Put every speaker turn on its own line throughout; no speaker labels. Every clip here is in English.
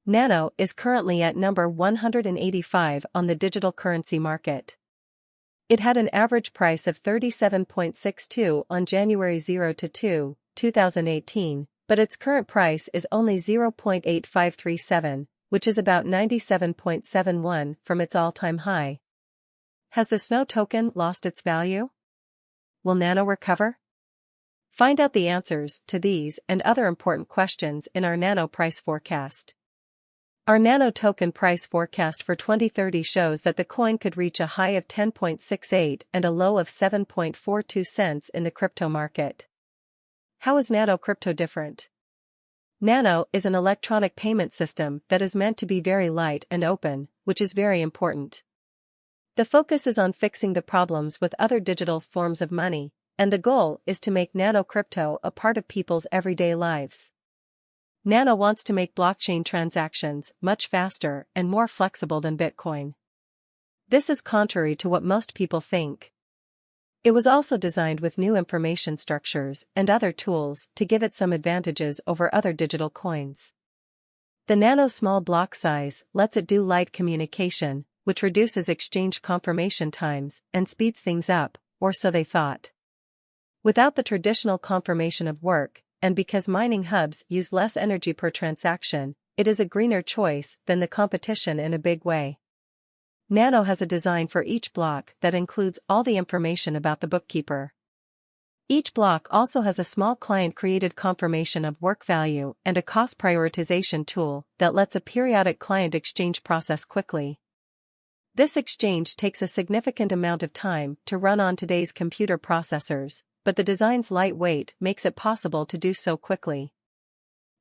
Nano is currently at number 185 on the digital currency market. It had an average price of 37.62 on January 2, 2018, but its current price is only 0.8537, which is about 97.71 from its all-time high. Has the Snow token lost its value? Will Nano recover? Find out the answers to these and other important questions in our Nano price forecast. Our Nano token price forecast for 2030 shows that the coin could reach a high of 10.68 and a low of 7.42 cents in the crypto market. How is Nano crypto different? Nano is an electronic payment system that is meant to be very light and open, which is very important. The focus is on fixing the problems with other digital forms of money, and the goal is to make Nano crypto a part of people's everyday lives. Nano wants to make blockchain transactions much faster and more flexible than Bitcoin. This is contrary to what most people think. It was also designed with new information structures and other tools to give it some advantages over other digital coins. The Nano small block size lets it do light communication, which reduces exchange confirmation times and speeds things up, or so they thought. Without the traditional confirmation of work, and because mining hubs use less energy per transaction, it is a greener choice than the competition in a big way. Nano has a design for each block that includes all the information about the bookkeeper. Each block also has a small client-created confirmation of work value and a cost prioritization tool that lets a periodic client exchange process quickly. This exchange takes a significant amount of time to run on today's computer processors, but the design's lightweight makes it possible to do so quickly.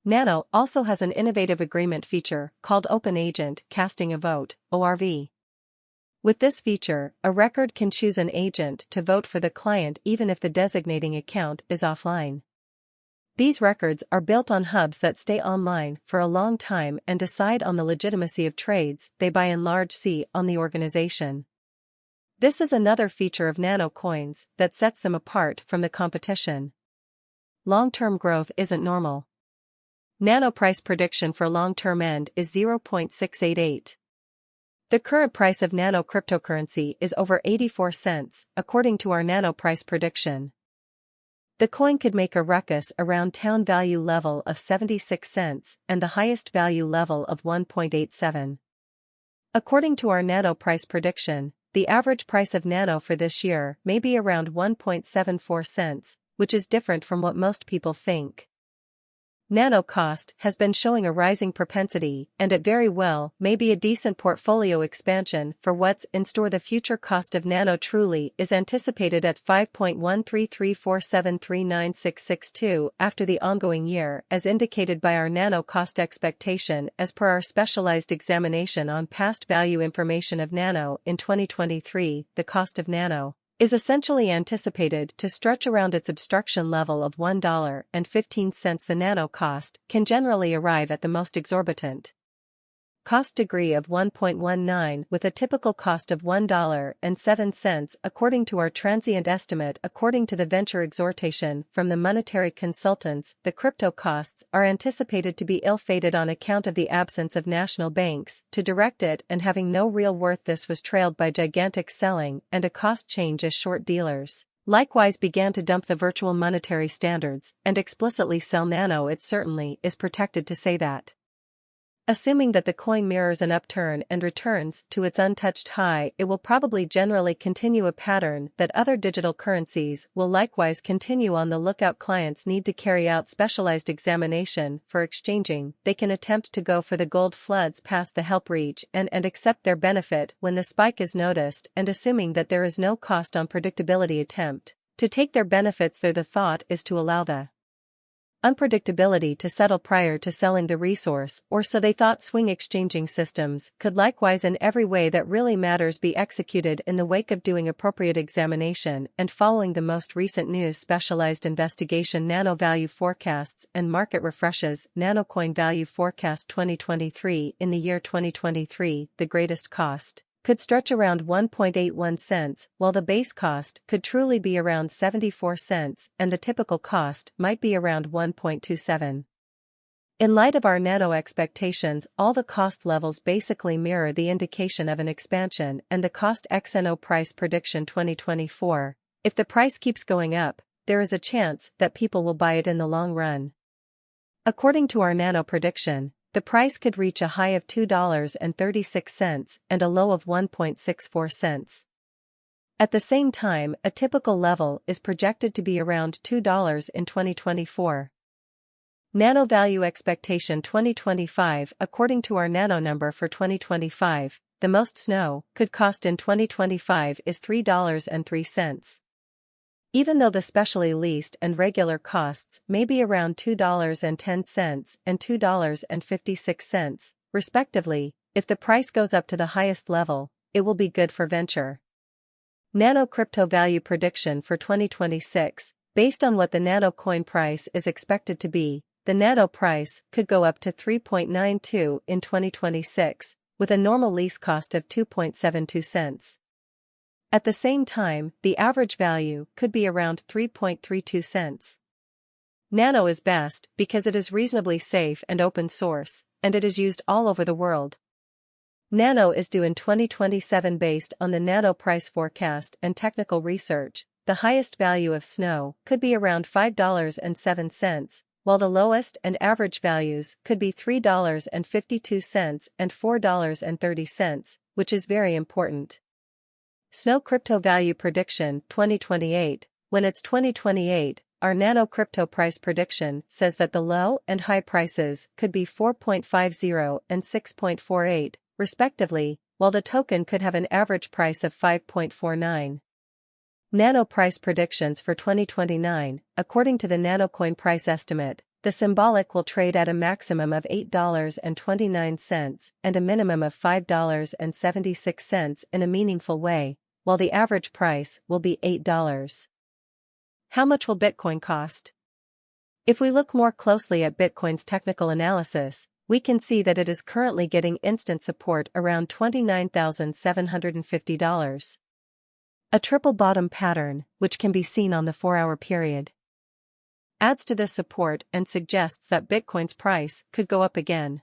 Nano also has an innovative agreement feature called Open Agent Casting a Vote, ORV. With this feature, a record can choose an agent to vote for the client even if the designating account is offline. These records are built on hubs that stay online for a long time and decide on the legitimacy of trades they by and large see on the organization. This is another feature of Nano coins that sets them apart from the competition. Long-term growth isn't normal. Nano price prediction for long-term end is 0.688. The current price of Nano cryptocurrency is over 84 cents, according to our Nano price prediction. The coin could make a ruckus around town value level of 76 cents and the highest value level of 1.87. According to our Nano price prediction, the average price of Nano for this year may be around 1.74 cents, which is different from what most people think. Nano cost has been showing a rising propensity, and it very well may be a decent portfolio expansion for what's in store. The future cost of Nano truly is anticipated at 5.13347396662 after the ongoing year, as indicated by our Nano cost expectation as per our specialized examination on past value information of Nano in 2023. The cost of Nano is essentially anticipated to stretch around its obstruction level of $1.15. The Nano cost can generally arrive at the most exorbitant cost degree of 1.19 with a typical cost of $1.07 according to our transient estimate. According to the venture exhortation from the monetary consultants, the crypto costs are anticipated to be ill-fated on account of the absence of national banks to direct it and having no real worth. This was trailed by gigantic selling and a cost change as short dealers likewise began to dump the virtual monetary standards and explicitly sell Nano. It certainly is protected to say that. Assuming that the coin mirrors an upturn and returns to its untouched high, it will probably generally continue a pattern that other digital currencies will likewise continue on the lookout. Clients need to carry out specialized examination for exchanging. They can attempt to go for the gold floods past the help reach and accept their benefit when the spike is noticed, and assuming that there is no cost on predictability attempt to take their benefits there. The thought is to allow the unpredictability to settle prior to selling the resource, or so they thought. Swing exchanging systems could likewise in every way that really matters be executed in the wake of doing appropriate examination and following the most recent news. Specialized investigation. Nano value forecasts and market refreshes. Nano coin value forecast 2023. In the year 2023, the greatest cost could stretch around 1.81 cents, while the base cost could truly be around 74 cents, and the typical cost might be around 1.27. In light of our Nano expectations, all the cost levels basically mirror the indication of an expansion and the cost XNO price prediction 2024. If the price keeps going up, there is a chance that people will buy it in the long run. According to our Nano prediction, the price could reach a high of $2.36 and a low of 1.64 cents. At the same time, a typical level is projected to be around $2 in 2024. Nano value expectation 2025. According to our Nano number for 2025, the most SNO could cost in 2025 is $3.03. Even though the specially leased and regular costs may be around $2.10 and $2.56, respectively, if the price goes up to the highest level, it will be good for venture. Nano crypto value prediction for 2026. Based on what the Nano coin price is expected to be, the Nano price could go up to 3.92 in 2026, with a normal lease cost of 2.72 cents. At the same time, the average value could be around 3.32 cents. Nano is best because it is reasonably safe and open source, and it is used all over the world. Nano is due in 2027 based on the Nano price forecast and technical research. The highest value of SNO could be around $5.07, while the lowest and average values could be $3.52 and $4.30, which is very important. SNO crypto value prediction 2028. When it's 2028, our Nano crypto price prediction says that the low and high prices could be 4.50 and 6.48, respectively, while the token could have an average price of 5.49. Nano price predictions for 2029. According to the Nano coin price estimate, the symbolic will trade at a maximum of $8.29 and a minimum of $5.76 in a meaningful way, while the average price will be $8. How much will Bitcoin cost? If we look more closely at Bitcoin's technical analysis, we can see that it is currently getting instant support around $29,750. A triple bottom pattern, which can be seen on the 4-hour period, adds to this support and suggests that Bitcoin's price could go up again.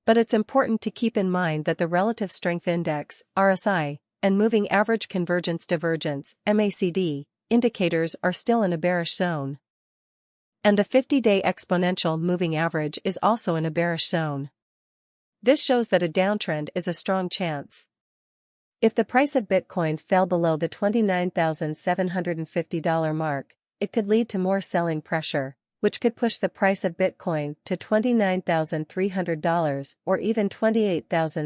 But it's important to keep in mind that the Relative Strength Index, RSI, and Moving Average Convergence Divergence, MACD, indicators are still in a bearish zone. And the 50-day exponential moving average is also in a bearish zone. This shows that a downtrend is a strong chance. If the price of Bitcoin fell below the $29,750 mark, it could lead to more selling pressure, which could push the price of Bitcoin to $29,300 or even $28,000.